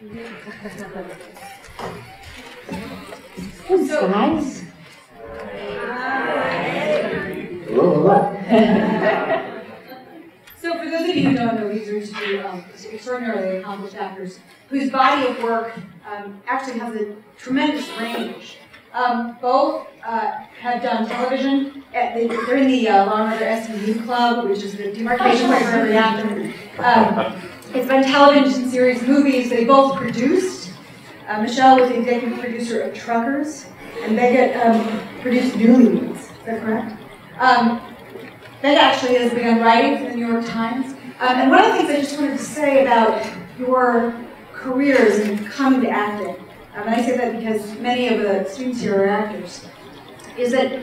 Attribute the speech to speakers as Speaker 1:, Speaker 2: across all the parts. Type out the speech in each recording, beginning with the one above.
Speaker 1: So nice. So for those of you who don't know, these are two extraordinarily accomplished actors whose body of work actually has a tremendous range. Both have done television. They're in the Law & Order SVU Club, which is the demarcation point for every actor. It's been television series, movies. They both produced. Michelle was the executive producer of Truckers, and Gbenga produced Doomies. Is that correct? Gbenga actually has begun writing for the New York Times. And one of the things I just wanted to say about your careers and coming to acting, and I say that because many of the students here are actors, is that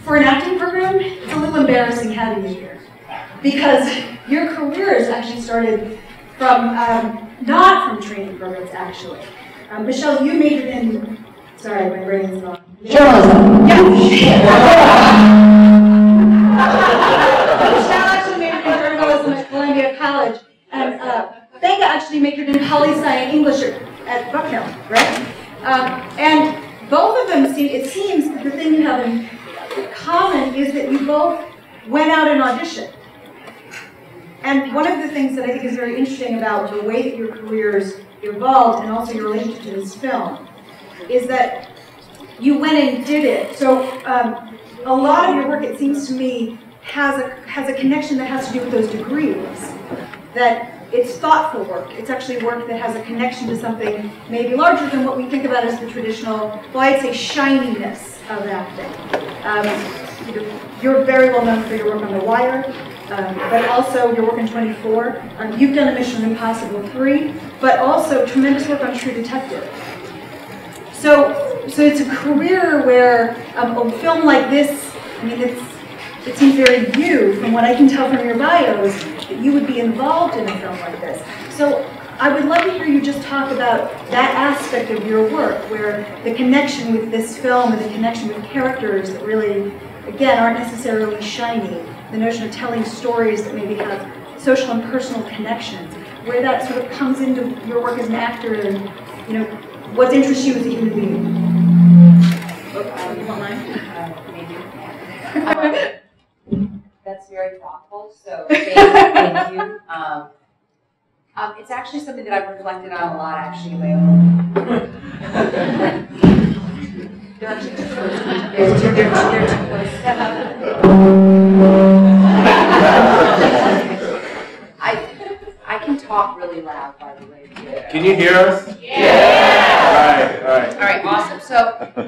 Speaker 1: for an acting program, it's a little embarrassing having you here. Because your careers actually started from, not from training programs, actually. Michelle, you majored in, sorry, my brain is gone.
Speaker 2: Journalism.
Speaker 1: Yeah. Michelle actually majored in journalism at Columbia College, and Gbenga actually majored in poli-sci English at Bucknell, right? And both of them, it seems that the thing you have in common is that you both went out and auditioned. And one of the things that I think is very interesting about the way that your careers evolved and also your relationship to this film is that you went and did it. So a lot of your work, it seems to me, has a connection that has to do with those degrees. That it's thoughtful work. It's actually work that has a connection to something maybe larger than what we think about as the traditional, well, I'd say shininess of acting. You're very well known for your work on The Wire, but also your work in 24. You've done a Mission Impossible 3, but also tremendous work on True Detective. So it's a career where a film like this, I mean, it seems very you, from what I can tell from your bios, that you would be involved in a film like this. So I would love to hear you just talk about that aspect of your work, where the connection with this film and the connection with characters that really, again, aren't necessarily shiny. The notion of telling stories that maybe have social and personal connections, where that sort of comes into your work as an actor and, you know, what interests you as a human being. You want mine?
Speaker 3: That's very thoughtful, so thank you. It's actually something that I've reflected on a lot, actually, in my own. They're actually too close. They're too close. I can talk really loud, by the way.
Speaker 4: Can you hear us?
Speaker 3: Yeah!
Speaker 4: All right.
Speaker 3: All right, awesome. So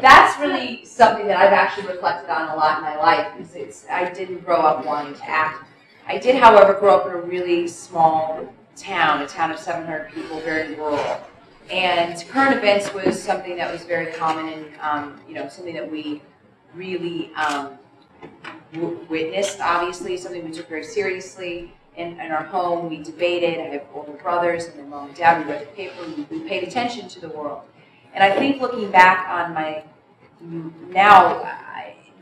Speaker 3: that's really something that I've actually reflected on a lot in my life, because I didn't grow up wanting to act. I did, however, grow up in a really small town, a town of 700 people, very rural. And current events was something that was very common and, you know, something that we really witnessed, obviously, something we took very seriously. In our home, we debated. I have older brothers, and then mom and dad, we read the paper, we paid attention to the world. And I think looking back on my,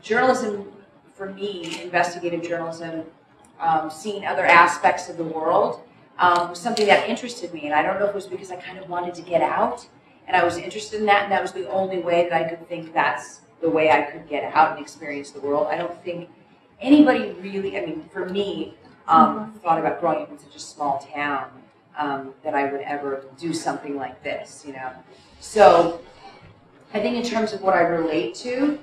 Speaker 3: journalism, for me, investigative journalism, seeing other aspects of the world, was something that interested me. And I don't know if it was because I kind of wanted to get out, and I was interested in that, and that was the only way that I could think that's the way I could get out and experience the world. I don't think anybody really, I mean, for me, thought about growing up in such a small town that I would ever do something like this, you know. So I think in terms of what I relate to,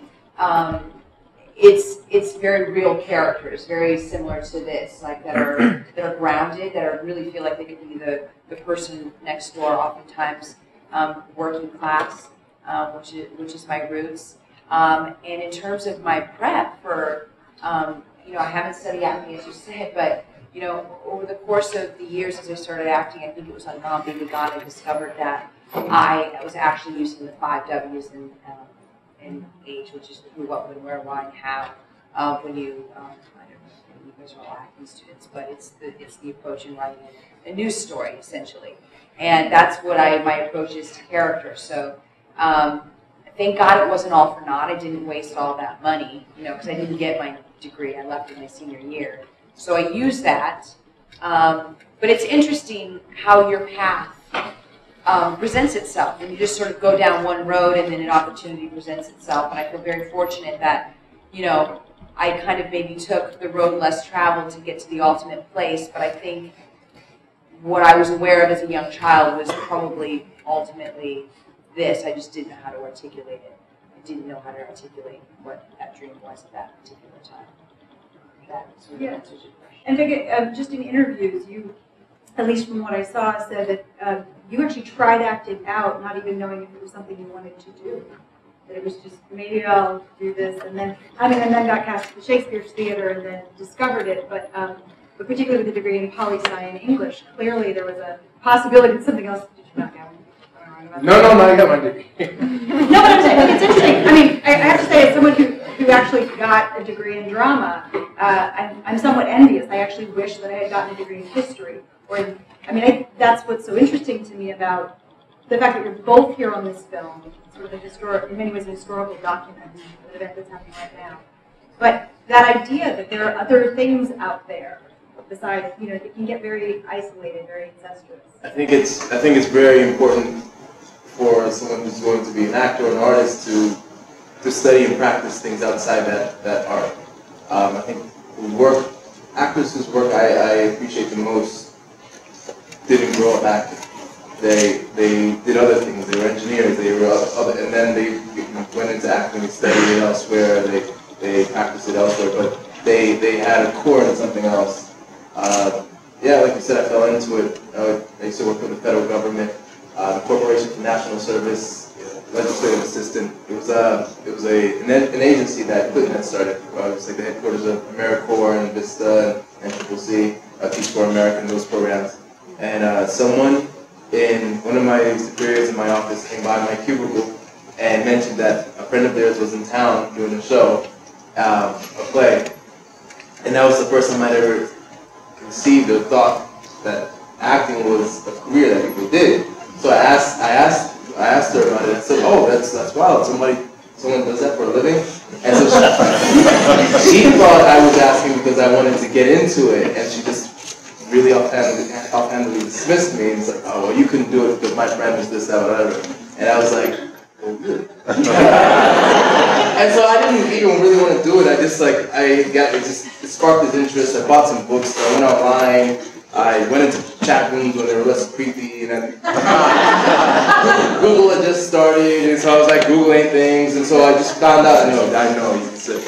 Speaker 3: it's very real characters, very similar to this, like that are grounded, that are really feel like they could be the person next door, oftentimes working class, which is my roots. And in terms of my prep for you know, I haven't studied acting, as you said, but, you know, over the course of the years as I started acting, I think it was on Mom, Baby, Gone, I discovered that I was actually using the 5 W's in age, which is who, what, when, where, why, and how. When you, I don't know, you guys are all acting students, but it's the approach in writing a news story, essentially. And that's what my approach is to character. So, thank God it wasn't all for naught. I didn't waste all that money, you know, because I didn't get my degree. I left in my senior year. So I used that. But it's interesting how your path presents itself, and you just sort of go down one road, and then an opportunity presents itself. And I feel very fortunate that, you know, I kind of maybe took the road less traveled to get to the ultimate place, but I think what I was aware of as a young child was probably ultimately this. I just didn't know how to articulate it. I didn't know how to articulate what that dream was at that particular time. That sort of answers your question.
Speaker 1: And Vika, just in interviews, you, at least from what I saw, said that you actually tried acting out, not even knowing if it was something you wanted to do. That it was just, maybe I'll do this, and then, and then got cast at the Shakespeare Theater and then discovered it, but particularly with a degree in poli-sci and English, clearly there was a possibility that something else. Did you not get one?
Speaker 2: No, I got my degree.
Speaker 1: No, but I'm saying, it's interesting. I mean, I have to say, as someone who actually got a degree in drama, I'm somewhat envious. I actually wish that I had gotten a degree in history. That's what's so interesting to me about the fact that you're both here on this film, sort of in many ways, a historical document of an event that's happening right now. But that idea that there are other things out there besides, you know, that can get very isolated, very incestuous.
Speaker 2: I think it's very important for someone who's going to be an actor or an artist to study and practice things outside that art. I think actors whose work I appreciate the most didn't grow up acting. They did other things. They were engineers. They were other, and then they went into acting and studied it elsewhere. They practiced it elsewhere, but they had a core in something else. Yeah, like you said, I fell into it. I used to work for the federal government, the Corporation for National Service, legislative assistant. It was an agency that Clinton had started. It was like the headquarters of AmeriCorps and Vista and CCC, Teach for America, and those programs. And someone in one of my superiors in my office came by my cubicle and mentioned that a friend of theirs was in town doing a show, a play, and that was the first time I'd ever conceived or thought that acting was a career that people did. So I asked her about it. I said, "Oh, that's wild. Someone does that for a living." And so she thought I was asking because I wanted to get into it, and she just really offhandedly dismissed me, and was like, "Oh, well, you couldn't do it because my friend was this, that, whatever." And I was like, "Oh, really?" And so I didn't even really want to do it. I just it sparked his interest. I bought some books. I went online. I went into chat rooms when they were less creepy, and then Google had just started, and so I was like Googling things, and so I just found out. I know, you said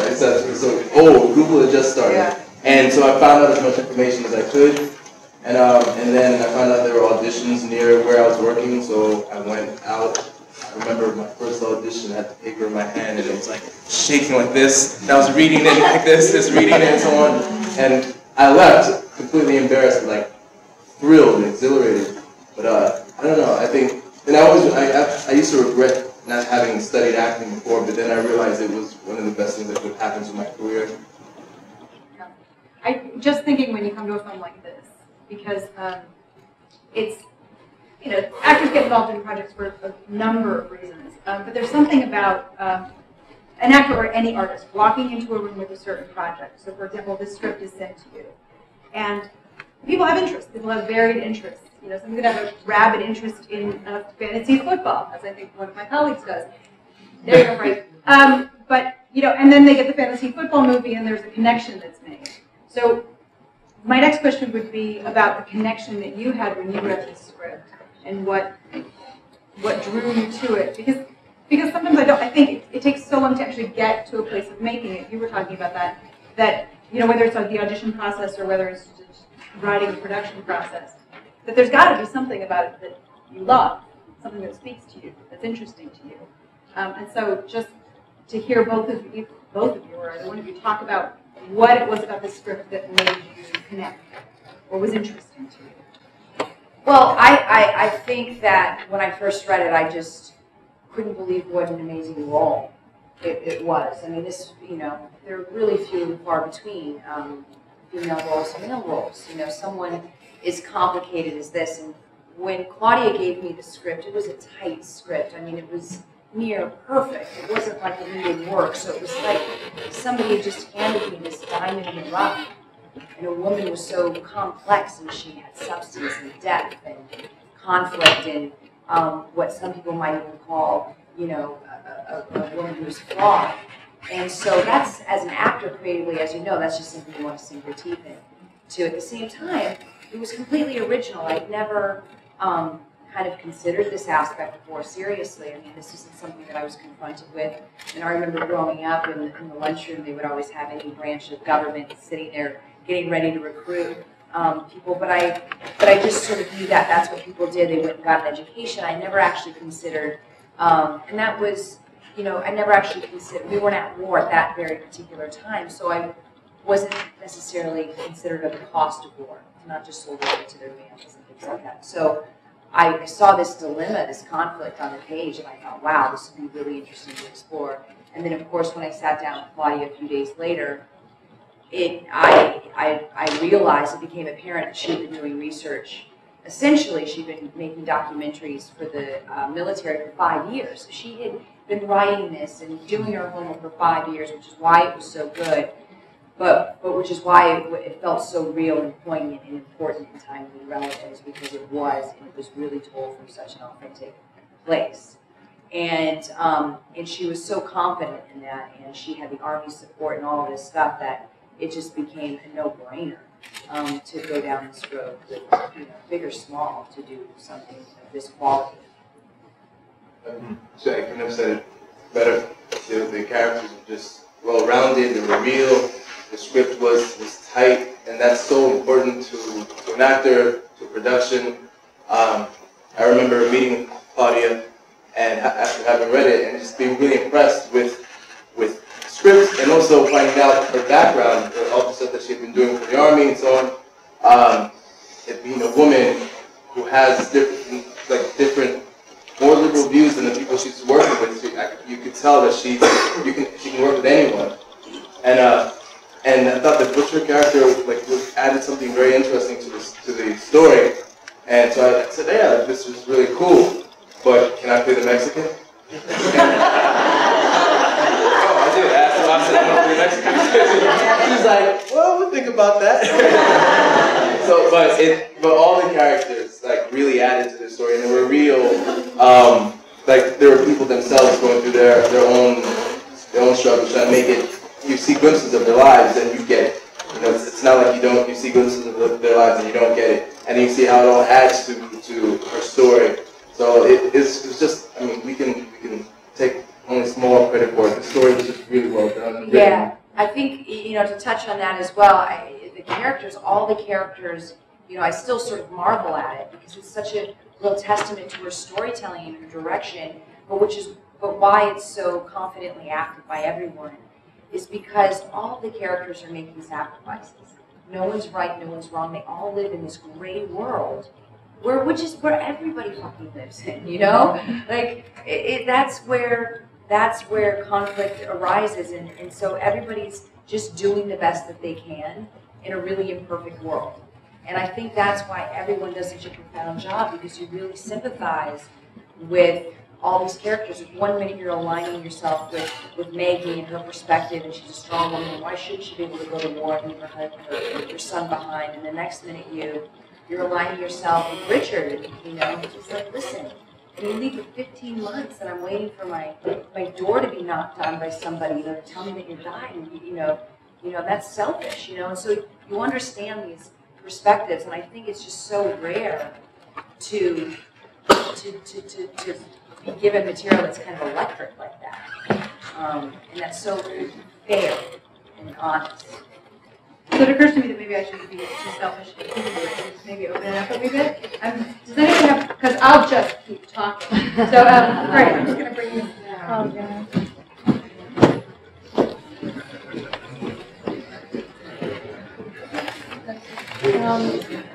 Speaker 2: right? So Google had just started. Yeah. And so I found out as much information as I could, and then I found out there were auditions near where I was working, so I went out. I remember my first audition, I had the paper in my hand, and it was like shaking like this, and I was reading it like this, reading it, and so on, and I left completely embarrassed, but like thrilled and exhilarated. But I don't know, I think, and I used to regret not having studied acting before, but then I realized it was one of the best things that could happen to my career.
Speaker 1: Just thinking when you come to a film like this, because it's, you know, actors get involved in projects for a number of reasons, but there's something about an actor or any artist walking into a room with a certain project. So, for example, this script is sent to you, and people have interests. People have varied interests. You know, some could have a rabid interest in fantasy football, as I think one of my colleagues does. There you go, right? But you know, and then they get the fantasy football movie, and there's a connection that's made. So my next question would be about the connection that you had when you read this script, and what drew you to it. Because sometimes I think it takes so long to actually get to a place of making it. You were talking about that you know, whether it's like the audition process or whether it's just writing the production process, that there's got to be something about it that you love, something that speaks to you, that's interesting to you. And so just to hear both of you, or either one of you, talk about what it was about the script that made you connect, or was interesting to you.
Speaker 3: Well, I think that when I first read it, I just couldn't believe what an amazing role it was. I mean, this, you know, there are really few and far between female roles, male roles. You know, someone as complicated as this. And when Claudia gave me the script, it was a tight script. I mean, it was near perfect. It wasn't like it needed work. So it was like somebody had just handed me this diamond in the rough. And a woman was so complex, and she had substance and depth and conflict and what some people might even call, you know, a woman who's flawed. And so that's, as an actor creatively, as you know, that's just something you want to sink your teeth into. At the same time, it was completely original. I'd never kind of considered this aspect before seriously. I mean, this isn't something that I was confronted with. And I remember growing up in the lunchroom, they would always have any branch of government sitting there getting ready to recruit people. But I just sort of knew that that's what people did. They went and got an education. I never actually considered, and that was, you know, I never actually considered, we weren't at war at that very particular time, so I wasn't necessarily considered of the cost of war, not just soldiers to their families and things like that. So I saw this dilemma, this conflict on the page, and I thought, wow, this would be really interesting to explore. And then, of course, when I sat down with Claudia a few days later, I realized, it became apparent that she'd been doing research. Essentially, she'd been making documentaries for the military for 5 years. So she had been writing this and doing her homework for 5 years, which is why it was so good. But which is why it felt so real and poignant and important and timely and relevant, is because it was, and it was really told from such an authentic place. And she was so confident in that, and she had the Army's support and all of this stuff, that it just became a no-brainer to go down this road, with, you know, big or small, to do something of this quality.
Speaker 2: So I couldn't have said it better. The characters were just well-rounded, they were real. The script was tight, and that's so important to an actor, to production. I remember meeting Claudia, and after having read it, and just being really impressed with the script, and also finding out her background, all the stuff that she had been doing for the Army and so on. It being a woman who has different, more liberal views than the people she's working with. You could tell that she can work with anyone, and I thought the butcher character added something very interesting to the story. And so I said, yeah, this is really cool, but can I play the Mexican? Oh, I did. I said, I want to play Mexican. She's like, well, we'll think about that. So, but all the characters really added to the story, and they were real. There were people themselves going through their own struggles, trying to make it. You see glimpses of their lives, and you get it. You know, it's not like you see glimpses of their lives and you don't get it, and you see how it all adds to her story. So it's just, I mean, we can take only small credit for it. The story was just really well done.
Speaker 3: Yeah, I think, you know, to touch on that as well, the characters, all the characters, you know, I still sort of marvel at it, because it's such a real testament to her storytelling and her direction, but why it's so confidently acted by everyone is because all the characters are making sacrifices. No one's right, no one's wrong. They all live in this gray world, where everybody fucking lives in, you know? That's where conflict arises, and so everybody's just doing the best that they can in a really imperfect world. And I think that's why everyone does such a profound job, because you really sympathize with all these characters. If 1 minute you're aligning yourself with Maggie and her perspective, and she's a strong woman, and why shouldn't she be able to go to war and leave her son behind? And the next minute you're aligning yourself with Richard, and you know, it's like, listen, and you leave for 15 months, and I'm waiting for my door to be knocked on by somebody, you know, to tell me that you're dying. You know, that's selfish, you know. And so you understand these perspectives, and I think it's just so rare to be given material that's kind of electric like that, and that's so fair and honest.
Speaker 1: So it occurs to me that maybe I shouldn't be too selfish and maybe open it up a wee bit. Does anyone have, because I'll just keep talking. So, great, I'm just going to bring this down.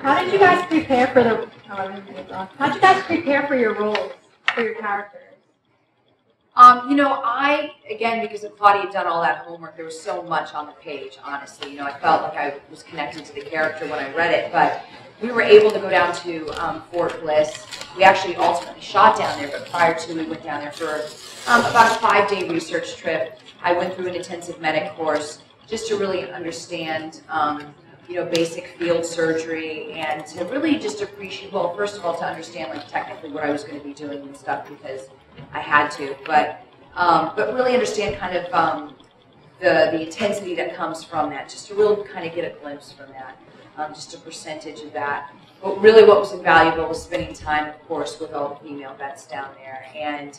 Speaker 1: How did you guys prepare for your roles, for your characters?
Speaker 3: You know, again, because of Claudia had done all that homework, there was so much on the page, honestly. You know, I felt like I was connected to the character when I read it, but we were able to go down to Fort Bliss. We actually ultimately shot down there, but prior to, we went down there for about a 5-day research trip. I went through an intensive medic course just to really understand, basic field surgery, and to really just appreciate, well, first of all, to understand like technically what I was going to be doing and stuff because I had to, but really understand kind of the intensity that comes from that, just to really kind of get a glimpse from that, just a percentage of that. But really what was invaluable was spending time, of course, with all the female vets down there and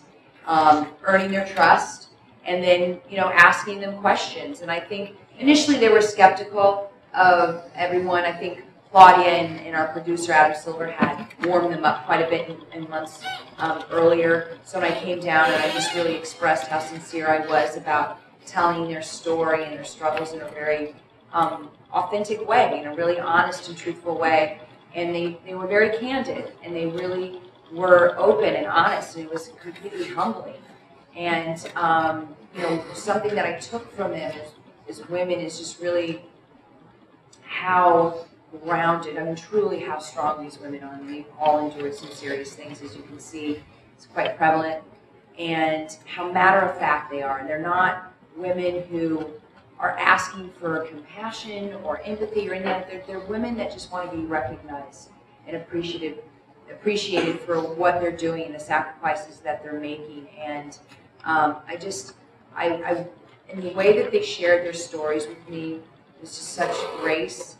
Speaker 3: earning their trust, and then, asking them questions. And I think initially they were skeptical of everyone. I think Claudia and our producer, Adam Silver, had warmed them up quite a bit in months earlier. So when I came down and I just really expressed how sincere I was about telling their story and their struggles in a very authentic way, in a really honest and truthful way. And they were very candid, and they really were open and honest, and it was completely humbling. And, something that I took from them as women is just really how grounded, truly how strong these women are. And they've all endured some serious things, as you can see. It's quite prevalent. And how matter-of-fact they are. And they're not women who are asking for compassion or empathy or anything. They're women that just want to be recognized and appreciated for what they're doing and the sacrifices that they're making. And in the way that they shared their stories with me, was just such grace.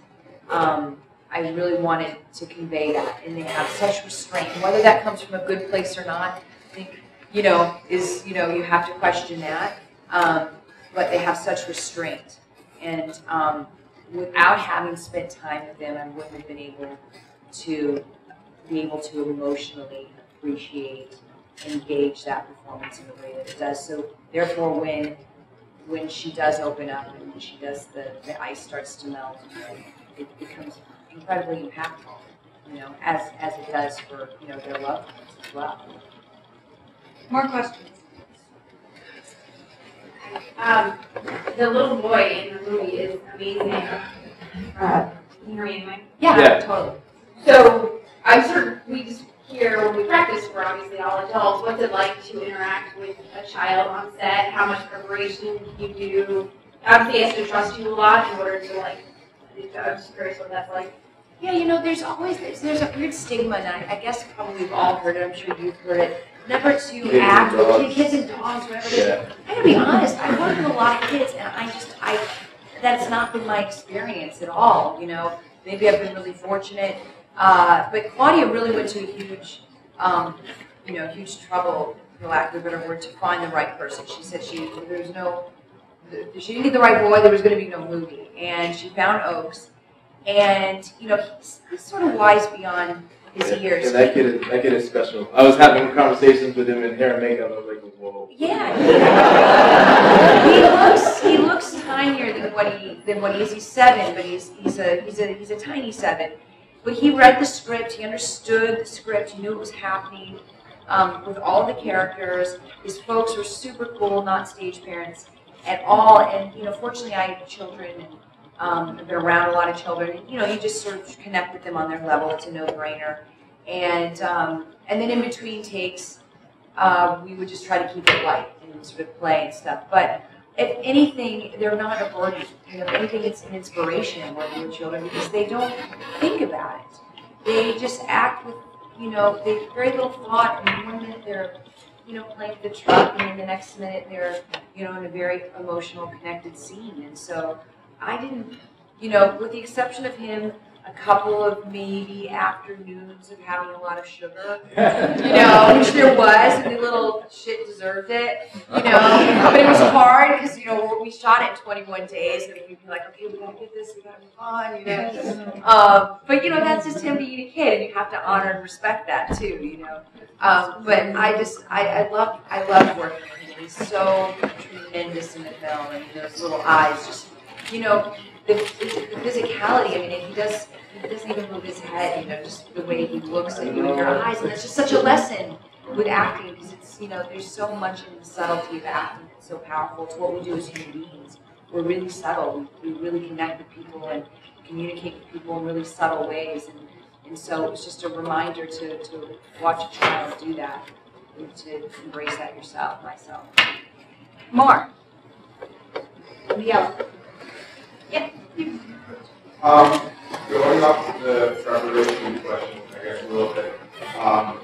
Speaker 3: I really wanted to convey that, and they have such restraint. Whether that comes from a good place or not, I think you have to question that. But they have such restraint, and without having spent time with them, I wouldn't have been able to emotionally appreciate and engage that performance in the way that it does. So therefore, when she does open up and when she does, the ice starts to melt, it becomes incredibly impactful, as it does for their loved ones as well.
Speaker 1: More questions?
Speaker 4: The little boy in the movie is amazing. Can you hear me anyway?
Speaker 3: Yeah, totally.
Speaker 4: So we just hear when we practice, we're obviously all adults. What's it like to interact with a child on set? How much preparation you do? Obviously, he has to trust you a lot in order to I'm just curious what that's like.
Speaker 3: Yeah, there's a weird stigma, and I guess probably we've all heard it. I'm sure you've heard it. Never to act with kids and dogs, whatever it is. I gotta be honest. I work with a lot of kids, and that's not been my experience at all. Maybe I've been really fortunate. But Claudia really went to a huge, huge trouble, for lack of a better word, to find the right person. She said she didn't get the right boy, there was going to be no movie. And she found Oaks, and he's sort of wise beyond his years.
Speaker 2: Yeah, that kid is special. I was having conversations with him in hair and makeup. I was like, whoa.
Speaker 3: Yeah, he looks tinier than what he is. He's 7, but he's a tiny 7. But he read the script, he understood the script, he knew what was happening with all the characters. His folks were super cool, not stage parents at all. And fortunately I have children, and I've been around a lot of children. And, you just sort of connect with them on their level. It's a no-brainer. And then in between takes, we would just try to keep it light and sort of play and stuff. But if anything, they're not a burden. If anything, it's an inspiration working with children because they don't think about it. They just act with, they very little thought. And one minute they're, playing the truck, and then the next minute they're, in a very emotional, connected scene. And so I didn't, with the exception of him, a couple of maybe afternoons of having a lot of sugar, which there was, and the little shit deserved it, but it was hard because, we shot it in 21 days, and we'd be like, okay, we gotta get this, we gotta move on, but, that's just him being a kid, and you have to honor and respect that too, but I loved working with him. He's so tremendous in the film, and those little eyes, just, the physicality, he doesn't even move his head, just the way he looks at you in your eyes, and it's just such a lesson with acting, because it's, there's so much in the subtlety of acting that's so powerful. It's what we do as human beings. We're really subtle. We really connect with people and communicate with people in really subtle ways, and so it was just a reminder to watch a child do that, and to embrace that myself.
Speaker 1: More. Yeah.
Speaker 4: Yeah.
Speaker 5: Going off the preparation question, I guess a little bit,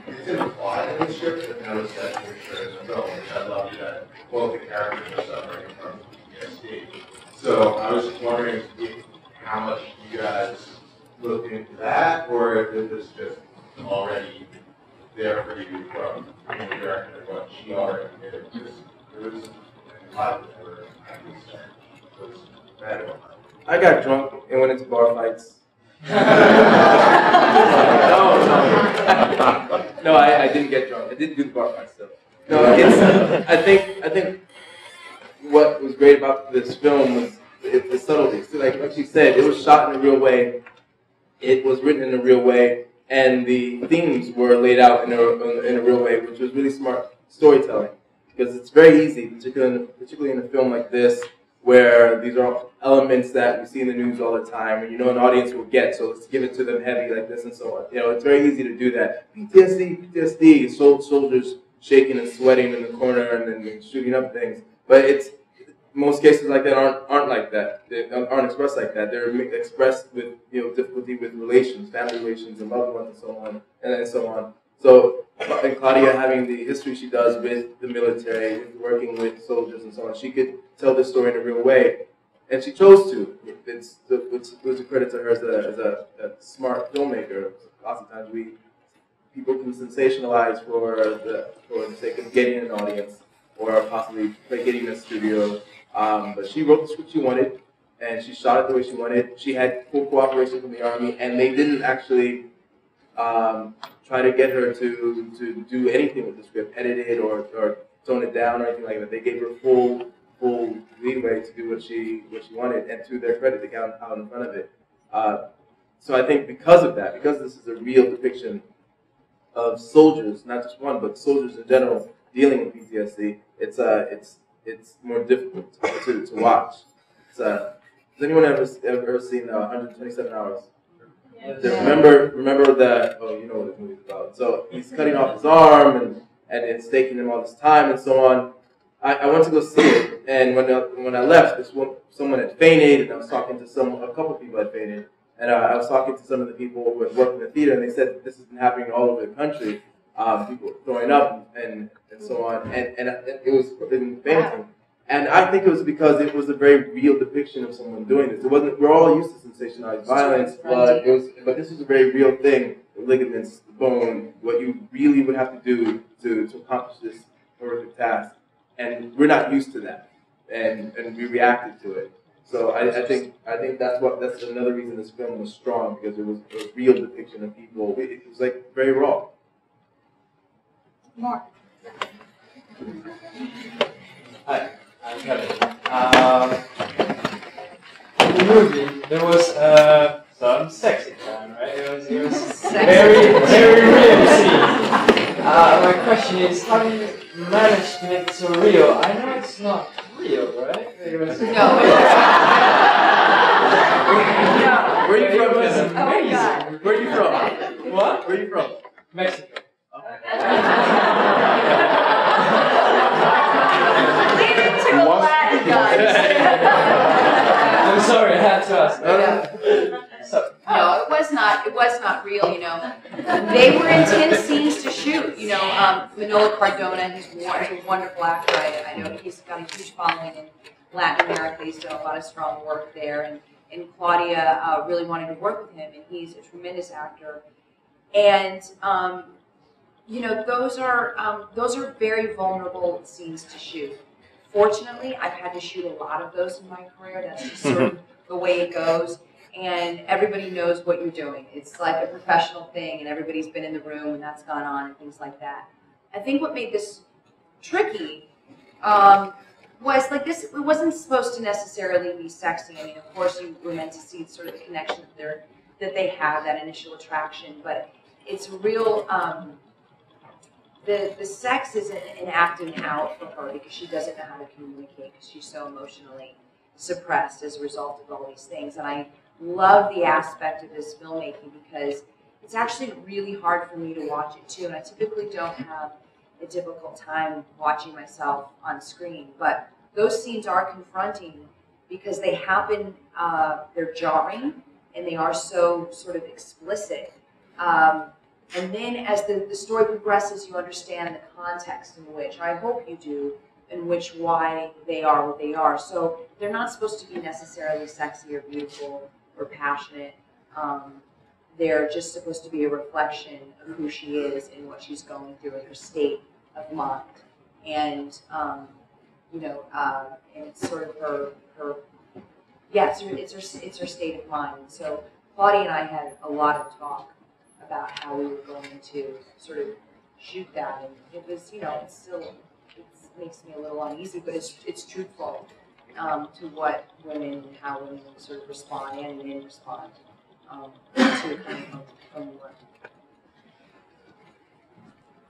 Speaker 5: it's implied in the script that no session is a film, which I love that both the characters are suffering from PTSD. So I was just wondering how much you guys looked into that, or if it was just already there for you from the director, what she already did. Because there was a lot of her was bad.
Speaker 2: I got drunk and went into bar fights. No, I didn't get drunk. I did do the bar fights though. No, it's. I think what was great about this film was the subtlety. So like she said, it was shot in a real way. It was written in a real way, and the themes were laid out in a real way, which was really smart storytelling. Because it's very easy, particularly in a film like this, where these are elements that we see in the news all the time, and you know an audience will get, so let's give it to them heavy like this and so on. You know, it's very easy to do that. PTSD, soldiers shaking and sweating in the corner and then shooting up things. But it's most cases like that aren't like that. They aren't expressed like that. They're expressed with difficulty with relations, family relations, and loved ones, and so on and so on. So, and Claudia having the history she does with the military, with working with soldiers and so on, she could tell this story in a real way, and she chose to. It's a credit to her as a smart filmmaker. Lots of times people can sensationalize for the sake of getting an audience or possibly getting a studio. But she wrote the script she wanted, and she shot it the way she wanted. She had full cooperation from the Army, and they didn't actually try to get her to do anything with the script, edit it or tone it down or anything like that. They gave her full leeway to do what she wanted, and to their credit, they got out in front of it. So I think because of that, because this is a real depiction of soldiers, not just one, but soldiers in general dealing with PTSD, it's more difficult to watch. Has anyone ever seen 127 Hours? Yes. Remember that? Oh, you know what this movie's about. So he's cutting off his arm, and it's taking him all this time and so on. I went to go see it, and when I left, someone had fainted, and I was talking to a couple people had fainted, and I was talking to some of the people who had worked in the theater, and they said this has been happening all over the country. People throwing up and so on, and it was fainting. And I think it was because it was a very real depiction of someone doing this. It wasn't. We're all used to sensationalized violence, but this was a very real thing. The ligaments, the bone, what you really would have to do to accomplish this horrific task, and we're not used to that, and we reacted to it. So I think that's another reason this film was strong, because it was a real depiction of people. It was like very raw.
Speaker 1: Mark.
Speaker 6: Hi. I'm Kevin. In the movie, there was some sexy time, right? It was very, very real scene. My question is, how do you manage to make it so real? I know it's not real, right? It was
Speaker 3: No.
Speaker 2: Where are you from, Kevin?
Speaker 3: Oh,
Speaker 2: Where are you from?
Speaker 6: What?
Speaker 2: Where are you from?
Speaker 6: Mexico.
Speaker 1: To a Latin guy.
Speaker 6: I'm sorry, I had to ask.
Speaker 3: No, it was not real, you know. They were intense scenes to shoot, you know. Manolo Cardona, he's a wonderful actor. I know he's got a huge following in Latin America. He's done a lot of strong work there. And Claudia really wanted to work with him, and he's a tremendous actor. And, you know, those are very vulnerable scenes to shoot. Fortunately, I've had to shoot a lot of those in my career. That's just sort of the way it goes. And everybody knows what you're doing. It's like a professional thing, and everybody's been in the room when that's gone on and things like that. I think what made this tricky was like this. It wasn't supposed to necessarily be sexy. I mean, of course, you were meant to see sort of the connection that they have, that initial attraction. But it's real. The sex isn't an acting out for her because she doesn't know how to communicate because she's so emotionally suppressed as a result of all these things. And I love the aspect of this filmmaking because it's actually really hard for me to watch it too. And I typically don't have a difficult time watching myself on screen. But those scenes are confronting because they happen, they're jarring, and they are so sort of explicit. And then as the story progresses, you understand the context in which, I hope you do, in which why they are what they are. So they're not supposed to be necessarily sexy or beautiful or passionate. They're just supposed to be a reflection of who she is and what she's going through and her state of mind. And, you know, and it's sort of her it's her state of mind. So Claudia and I had a lot of talk about how we were going to sort of shoot that, and it was, you know, it makes me a little uneasy, but it's truthful to what women and how women sort of respond and men respond to coming from work.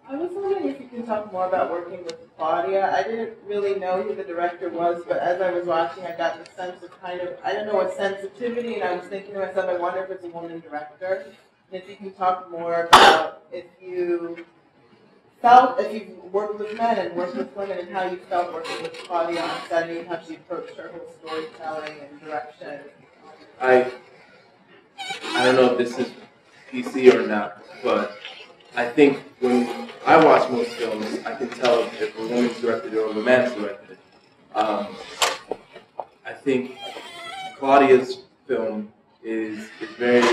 Speaker 7: I was wondering if you can talk more about working with Claudia. I didn't really know who the director was, but as I was watching, I got the sense of kind of, I don't know what sensitivity, and I was thinking to myself, I wonder if it's a woman director. And if you can talk more about if you've worked with men and worked with women, and how you felt working with Claudia on set, and how she approached her whole storytelling and direction.
Speaker 2: I don't know if this is PC or not, but I think when I watch most films, I can tell if a woman's directed it or a man's directed it. I think Claudia's film is very,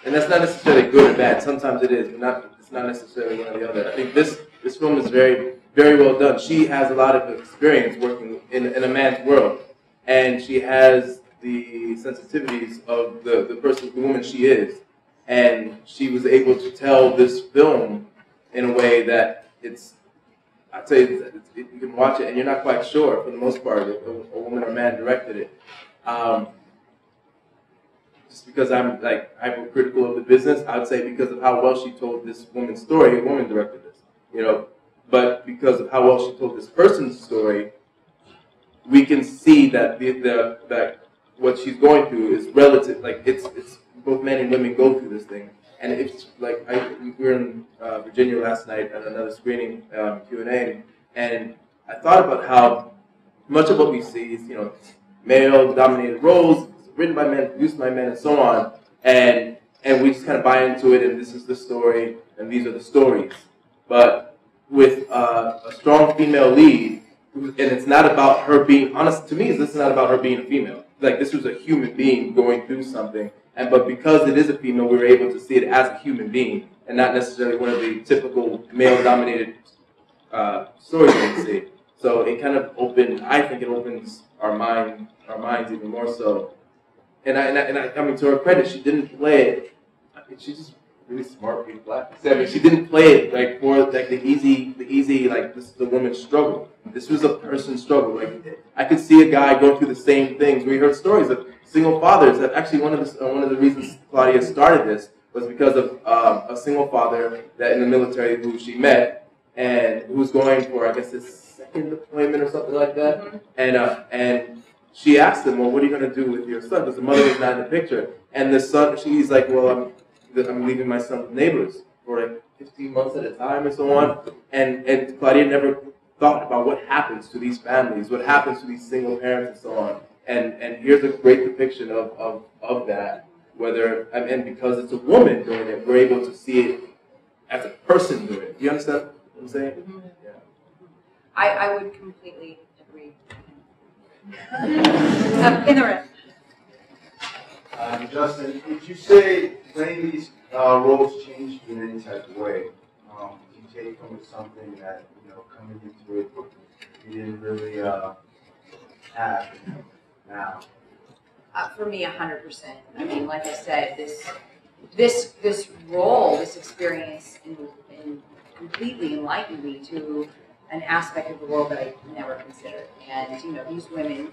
Speaker 2: and that's not necessarily good or bad. Sometimes it is, but it's not necessarily one or the other. I think this film is very, very well done. She has a lot of experience working in a man's world, and she has the sensitivities of the woman she is. And she was able to tell this film in a way that I'd say you can watch it and you're not quite sure, for the most part, if a woman or man directed it. Just because I'm like hypercritical of the business, I would say because of how well she told this woman's story, a woman directed this, you know. But because of how well she told this person's story, we can see that that what she's going through is relative. Like it's both men and women go through this thing, and it's like we were in Virginia last night at another screening Q&A, and I thought about how much of what we see is, you know, male-dominated roles, written by men, produced by men, and so on, and we just kind of buy into it, and this is the story, and these are the stories. But with a strong female lead, and it's not about her being, honest to me, this is not about her being a female. Like, this was a human being going through something. But because it is a female, we were able to see it as a human being and not necessarily one of the typical male-dominated stories we see. So it kind of I think it opens our minds even more so. And I mean, to her credit, she didn't play it. She's just really smart, being black. I mean, she didn't play it like for like the easy like this is the woman's struggle. This was a person's struggle. Like I could see a guy going through the same things. We heard stories of single fathers. That actually one of the reasons Claudia started this was because of a single father that in the military who she met and who was going for, I guess, his second deployment or something like that. Mm-hmm. And she asked him, well, what are you going to do with your son? Because the mother was not in the picture. And the son, she's like, well, I'm leaving my son with neighbors for like 15 months at a time and so on. And Claudia never thought about what happens to these families, what happens to these single parents and so on. And here's a great depiction of that. Whether, and because it's a woman doing it, we're able to see it as a person doing it. Do you understand what I'm saying? Mm-hmm. Yeah.
Speaker 3: I would completely agree.
Speaker 1: In the room.
Speaker 5: Justin, would you say playing these roles changed in any type of way? Did you take from it something that, you know, coming into it, you didn't really have now?
Speaker 3: For me, 100%. I mean, like I said, this role, this experience, completely enlightened me to an aspect of the world that I never considered. And you know, these women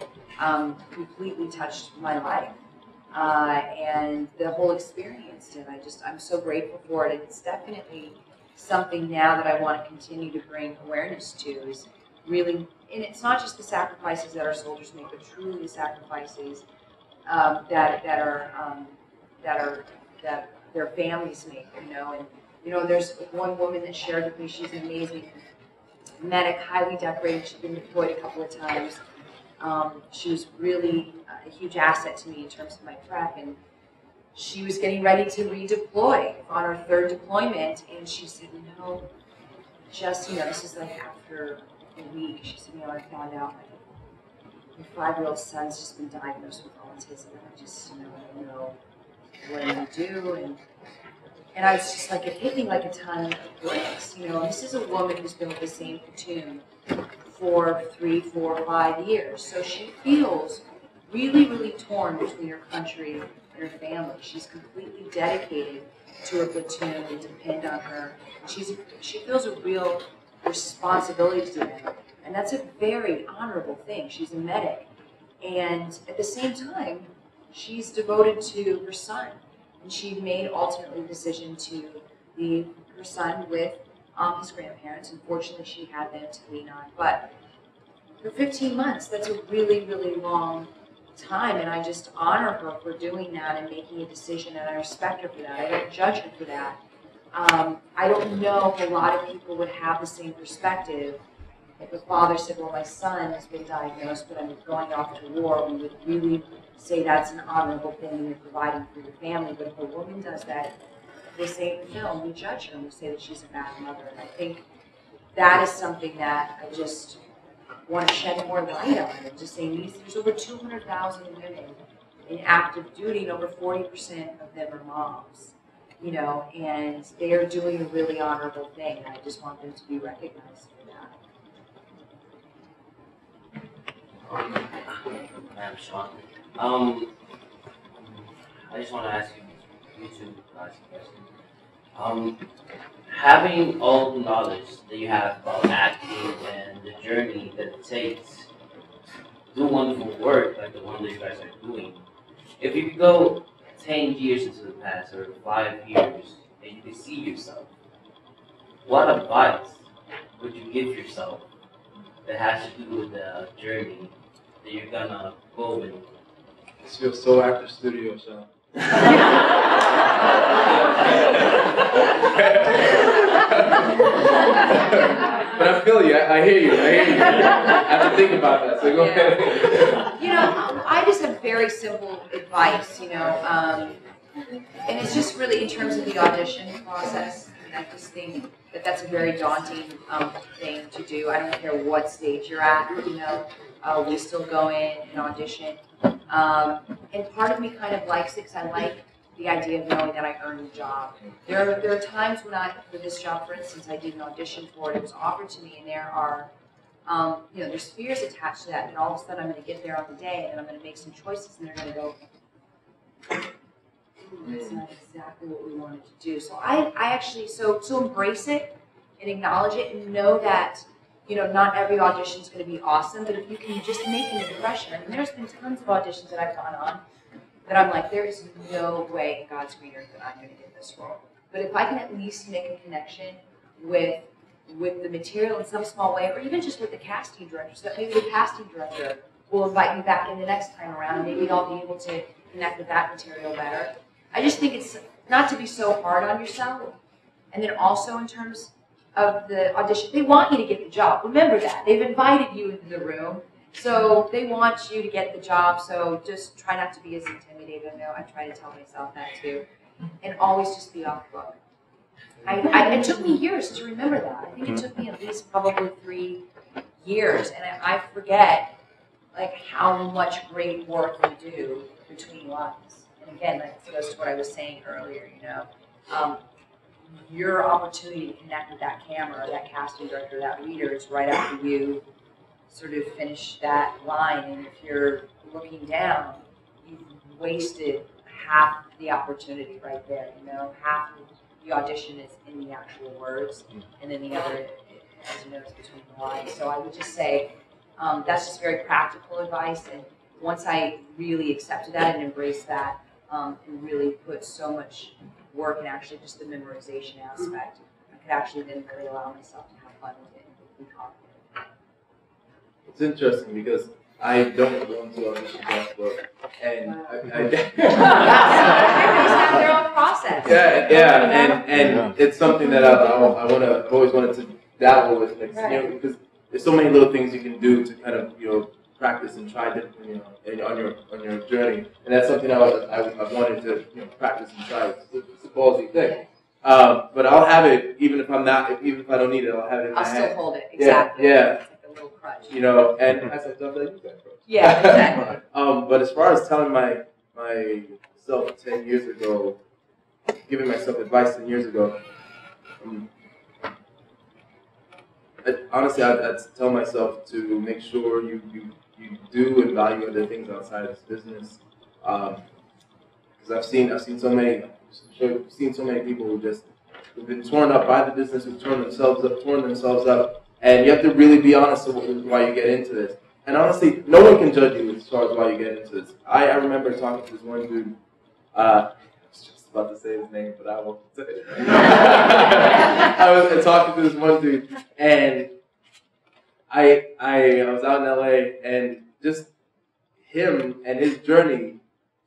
Speaker 3: completely touched my life, and the whole experience. And I'm so grateful for it. And it's definitely something now that I want to continue to bring awareness to. Is really, and it's not just the sacrifices that our soldiers make, but truly the sacrifices that their families make, you know. And you know, there's one woman that shared with me. She's an amazing medic, highly decorated. She's been deployed a couple of times. She was really a huge asset to me in terms of my prep, and she was getting ready to redeploy on her 3rd deployment, and she said, just, this is like after a week, she said, I found out my 5-year-old son's just been diagnosed with autism, and I just, I don't know what I'm going to do, and I was just like, it hit me like a ton of bricks, this is a woman who's been with the same platoon for 3, 4, 5 years, so she feels really, really torn between her country and her family. She's completely dedicated to her platoon and depend on her. She feels a real responsibility to them, and that's a very honorable thing. She's a medic, and at the same time, she's devoted to her son, and she made ultimately the decision to leave her son with his grandparents. Unfortunately, she had them to lean on, but for 15 months, that's a really, really long time, and I just honor her for doing that and making a decision, and I respect her for that. I don't judge her for that. I don't know if a lot of people would have the same perspective. If a father said, well, my son has been diagnosed, but I'm going off to war, we would really say that's an honorable thing and you're providing for your family. But if a woman does that, they say in the film, we judge her and we say that she's a bad mother. And I think that is something that I just want to shed more light on, and just saying there's over 200,000 women in active duty, and over 40% of them are moms, and they are doing a really honorable thing, and I just want them to be recognized for that.
Speaker 8: I'm Sean. I just want to ask you two guys a question. Having all the knowledge that you have about acting and the journey that it takes to do wonderful work like the one that you guys are doing, if you could go 10 years into the past or 5 years and you could see yourself, what advice would you give yourself that has to do with the journey that you're gonna go in?
Speaker 2: This feels so Actor Studio, so. But I feel you. I hear you. I have to think about that. So go ahead.
Speaker 3: I just have very simple advice. And it's just really in terms of the audition process. And I just think that that's a very daunting thing to do. I don't care what stage you're at. We still go in and audition. And part of me kind of likes it because I like the idea of knowing that I earned the job. There are times when for this job, for instance, I did an audition for it. It was offered to me, and there are, there's fears attached to that. And all of a sudden, I'm going to get there on the day, and I'm going to make some choices, and they're going to go, that's not exactly what we wanted to do. So I actually, so embrace it and acknowledge it, and know that, not every audition is going to be awesome, but if you can just make an impression, and there's been tons of auditions that I've gone on that I'm like, there is no way in God's green earth that I'm going to get this role. But if I can at least make a connection with the material in some small way, or even just with the casting director, so that maybe the casting director will invite me back in the next time around, and maybe I'll be able to connect with that material better. I just think it's not to be so hard on yourself, and then also in terms of the audition, they want you to get the job. Remember that. They've invited you into the room, so they want you to get the job, so just try not to be as intimidated. I know I try to tell myself that too. And always just be off book. It took me years to remember that. I think it took me at least probably 3 years, and I forget how much great work you do between lines. And again, that goes to what I was saying earlier, your opportunity to connect with that camera, that casting director, that reader is right after you sort of finish that line. And if you're looking down, you've wasted half the opportunity right there. Half of the audition is in the actual words, and then the other, as you know, is between the lines. So I would just say that's just very practical advice. And once I really accepted that and embraced that, and really put so much work in actually just the memorization aspect, I could actually then really allow myself to have fun with it and be confident.
Speaker 2: It's interesting because I don't go into auditions that book, and
Speaker 3: Everybody's have their own process.
Speaker 2: And it's something that I've always wanted to dabble with, because there's so many little things you can do to kind of practice and try different, on your journey. And that's something I wanted to practice and try. It's a ballsy thing. But I'll have it even if I'm not, even if I don't need it. I'll have it in my hand.
Speaker 3: I'll still hold it. Exactly.
Speaker 2: Yeah.
Speaker 3: It's like a little crutch.
Speaker 2: And I said stuff like that.
Speaker 3: Yeah, exactly.
Speaker 2: But as far as telling myself 10 years ago, giving myself advice 10 years ago, honestly, I'd tell myself to make sure you do and value other things outside of this business. Because I've seen so many people who've been torn up by the business, who've torn themselves up, and you have to really be honest with why you get into this. And honestly, no one can judge you as far as why you get into this. I remember talking to this one dude. I was just about to say his name, but I won't say it. I was talking to this one dude, and I was out in LA, and just him and his journey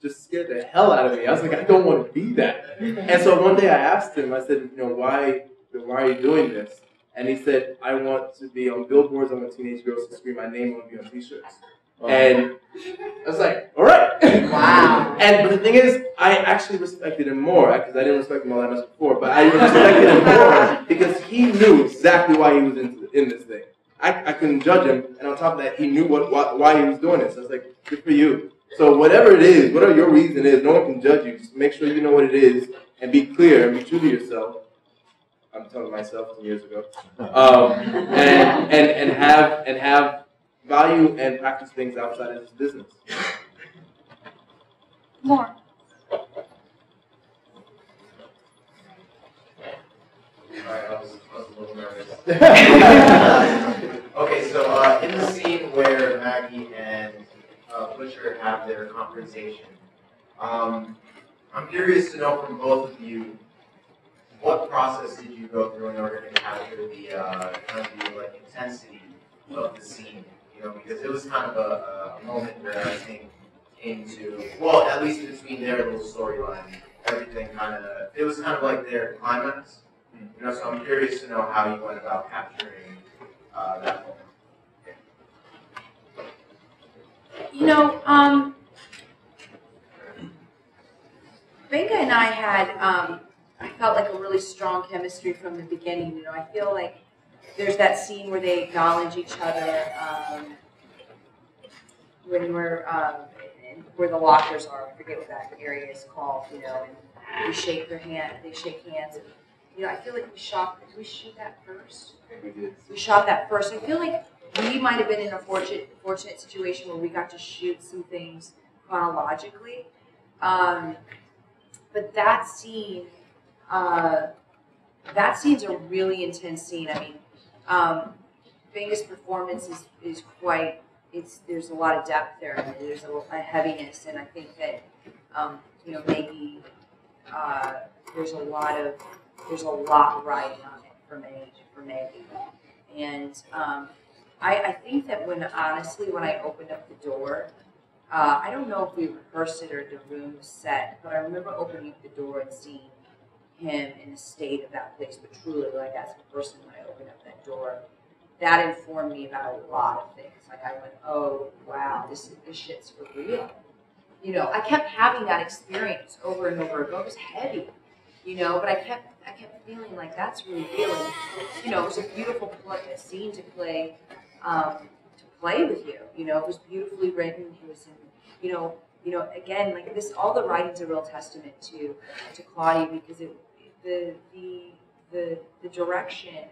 Speaker 2: just scared the hell out of me. I was like, I don't want to be that. And so one day I asked him, I said, why are you doing this? And he said, I want to be on billboards. I want teenage girls to scream my name. I want to be on t-shirts. And I was like, all right.
Speaker 3: Wow.
Speaker 2: But the thing is, I actually respected him more, because I didn't respect him all that much before, but I respected him more because he knew exactly why he was in this thing. I couldn't judge him, and on top of that, he knew why he was doing this. I was like, good for you. So whatever it is, whatever your reason is, no one can judge you. Just make sure you know what it is, and be clear, and be true to yourself. I'm telling myself 10 years ago. And have value and practice things outside of this business.
Speaker 3: More.
Speaker 5: Alright, I was a little nervous. Okay, so in the scene where Maggie and Butcher have their conversation, I'm curious to know from both of you, what process did you go through in order to capture the intensity of the scene? Because it was kind of a moment where everything came to, well, at least between their little storyline, everything it was kind of like their climax. So I'm curious to know how you went about capturing that moment.
Speaker 3: Gbenga and I had, I felt like a really strong chemistry from the beginning. I feel like there's that scene where they acknowledge each other when we're where the lockers are. I forget what that area is called. And we shake their hand. They shake hands. And, I feel like did we shoot that first?
Speaker 2: We did.
Speaker 3: We shot that first. I feel like we might have been in a fortunate situation where we got to shoot some things chronologically. But that scene's a really intense scene. I mean, Gbenga's performance is quite, there's a lot of depth there, and there's a heaviness, and I think that, maybe there's a lot riding on it for Maggie. And I think that when I opened up the door, I don't know if we rehearsed it or the room was set, but I remember opening up the door and seeing him in the state of that place, but truly, like, as a person, when I opened up that door, that informed me about a lot of things. Like, I went, oh, wow, this shit's for real. I kept having that experience over and over again. It was heavy, but I kept feeling like that's really real. And, it was a beautiful scene to play with you. It was beautifully written. It was, again, like this. All the writing's a real testament to Claudia, because the direction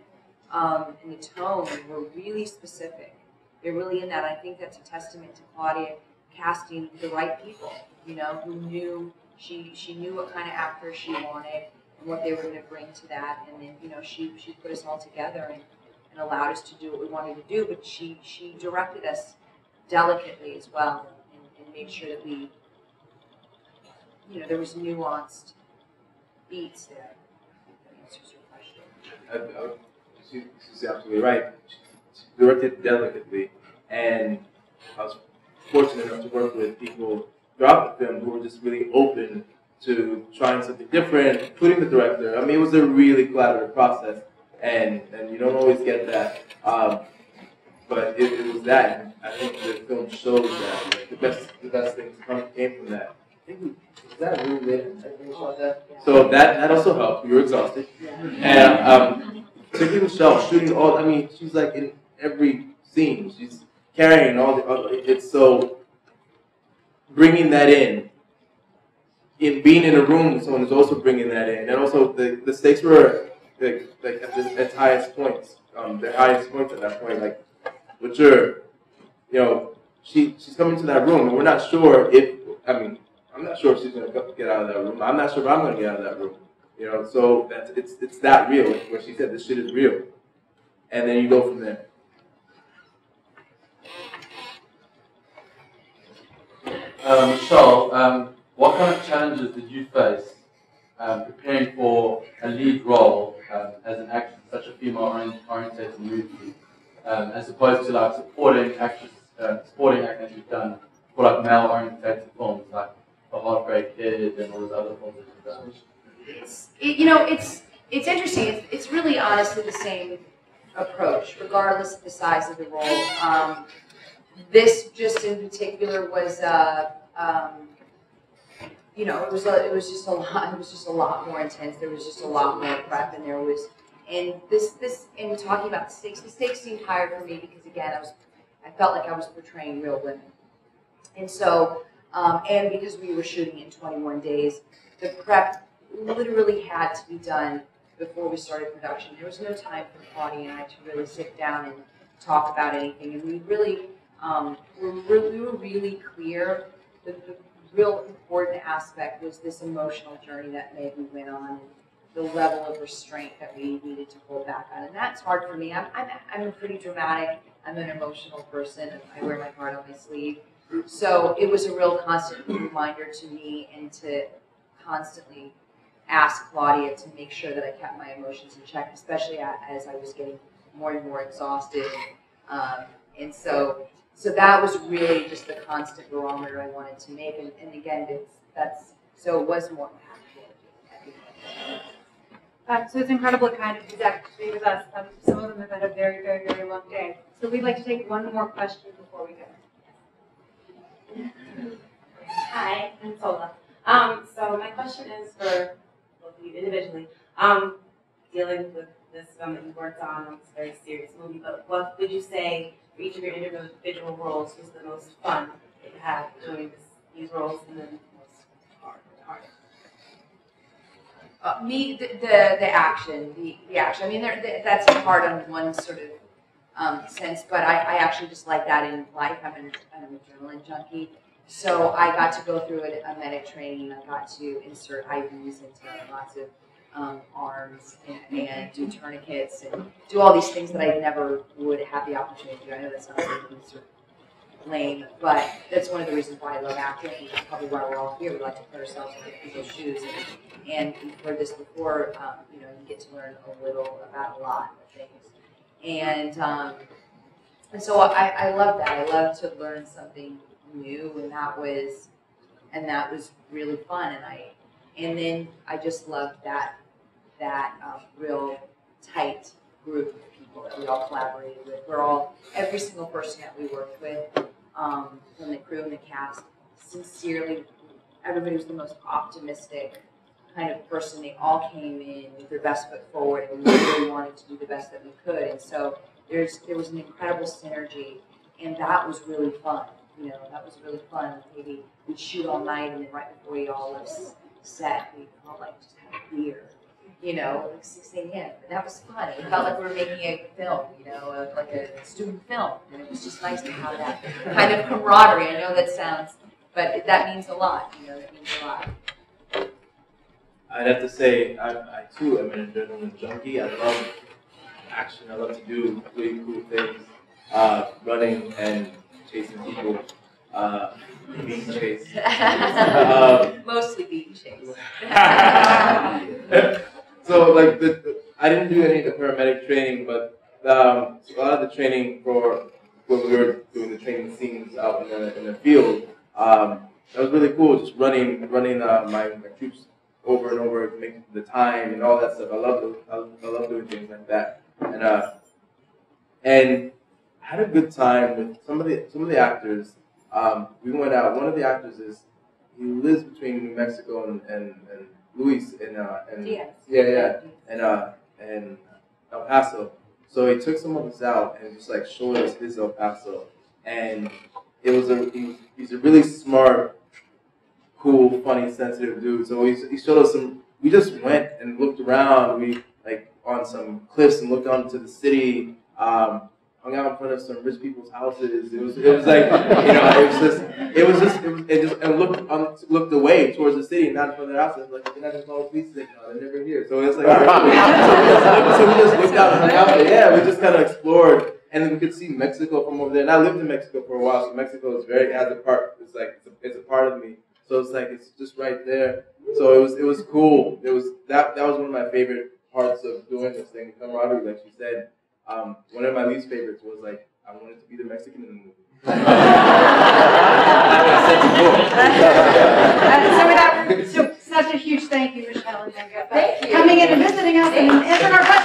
Speaker 3: and the tone were really specific. They're really in that. I think that's a testament to Claudia casting the right people. Who knew she knew what kind of actor she wanted and what they were going to bring to that, and then she put us all together and allowed us to do what we wanted to do, but she directed us delicately as well, and made sure that we, there was nuanced beats there. That answers your question.
Speaker 2: She's absolutely right. She directed delicately, and I was fortunate enough to work with people throughout the film who were just really open to trying something different, including the director. I mean, it was a really collaborative process. And you don't always get that, but it was that. I think the film shows that like, the best things came from that. I think is that a room there? So that also helped. We were exhausted, and particularly Michelle shooting all. I mean, she's like in every scene. She's carrying all the. It's so bringing that in being in a room with someone is also bringing that in, and also the stakes were like at its highest points. The highest points at that point, like with her, she's coming to that room, and we're not sure if. I mean, I'm not sure if she's going to get out of that room. I'm not sure if I'm going to get out of that room. So it's that real. Like where she said, this shit is real, and then you go from there.
Speaker 9: Michelle, what kind of challenges did you face preparing for a lead role as an actress in such a female-oriented movie, as opposed to like supporting acting that you've done for like male-oriented films, like The Heartbreak Kid and all those other films that you've done?
Speaker 3: It's interesting. It's really honestly the same approach, regardless of the size of the role. This just in particular was, it was just a lot. It was just a lot more intense. There was just a lot more prep, and there was, and in talking about the stakes seemed higher for me because again, I felt like I was portraying real women, and so, and because we were shooting in 21 days, the prep literally had to be done before we started production. There was no time for Claudia and I to really sit down and talk about anything, and we really. We were really clear. The real important aspect was this emotional journey that Meg went on, and the level of restraint that we needed to hold back on. And that's hard for me. I'm pretty dramatic. I'm an emotional person. I wear my heart on my sleeve. So it was a real constant reminder to me, and to constantly ask Claudia to make sure that I kept my emotions in check, especially as I was getting more and more exhausted. And so that was really just the constant barometer I wanted to make, and again, so it was more impactful.
Speaker 1: So it's incredible to kind of exact stay with us. Some of them have had a very, very, very long day. So we'd like to take one more question before we go.
Speaker 10: Hi, I'm Sola. So my question is for both of you individually. Dealing with this film that you worked on, it's a very serious movie, but what would you say for each of your individual roles was the most fun that you had doing these roles, and then the most hard?
Speaker 3: The action. I mean, that's hard on one sort of sense, but I actually just like that in life. I'm an adrenaline junkie, so I got to go through a medic training. I got to insert IVs into lots of arms and do tourniquets and do all these things that I never would have the opportunity to do. I know that sounds like sort of lame, but that's one of the reasons why I love acting, and that's probably why we're all here. We like to put ourselves in people's shoes, and you've heard this before. You get to learn a little about a lot of things, and so I love that. I love to learn something new, and that was really fun, and then I just loved that real tight group of people that we all collaborated with. Every single person that we worked with, from the crew and the cast, sincerely, everybody was the most optimistic kind of person. They all came in with their best foot forward, and we really wanted to do the best that we could. And so there was an incredible synergy, and that was really fun. That was really fun. Maybe we'd shoot all night, and then right before we all left set, we'd all just have a beer. Like 6 a.m. And that was fun. It felt like we were making a film, like a student film. And it was just nice to have that kind of camaraderie. I know that sounds, but that means a lot. That means a lot.
Speaker 2: I'd have to say, I too am an adrenaline junkie. I love action. I love to do really cool things, running and chasing people, being chased.
Speaker 3: Mostly being chased.
Speaker 2: So like I didn't do any of the paramedic training, but a lot of the training for when we were doing the training scenes out in the field, that was really cool. Just running my troops over and over to make the time and all that stuff. I love doing things like that. And had a good time with some of the actors. We went out. One of the actors he lives between New Mexico and Luis and El Paso. So he took some of us out and just like showed us his El Paso, and he's a really smart, cool, funny, sensitive dude. So he showed us some. We just went and looked around. We like on some cliffs and looked out into the city. Hung out in front of some rich people's houses. It was like, you know, and looked away towards the city, not in front of their houses. Like, you're not gonna call the police today? No, they're never here. So it's like, so we just looked out and hung out there. Yeah, we just kind of explored, and then we could see Mexico from over there. And I lived in Mexico for a while, so Mexico is has a part. It's like it's a part of me. So it's like it's just right there. So it was cool. That was one of my favorite parts of doing this thing, the camaraderie, like she said. One of my least favorites was like I wanted to be the Mexican in the movie.
Speaker 1: So such a huge thank you, Michelle and Gbenga,
Speaker 3: Thank you.
Speaker 1: coming in and visiting us and answering our questions.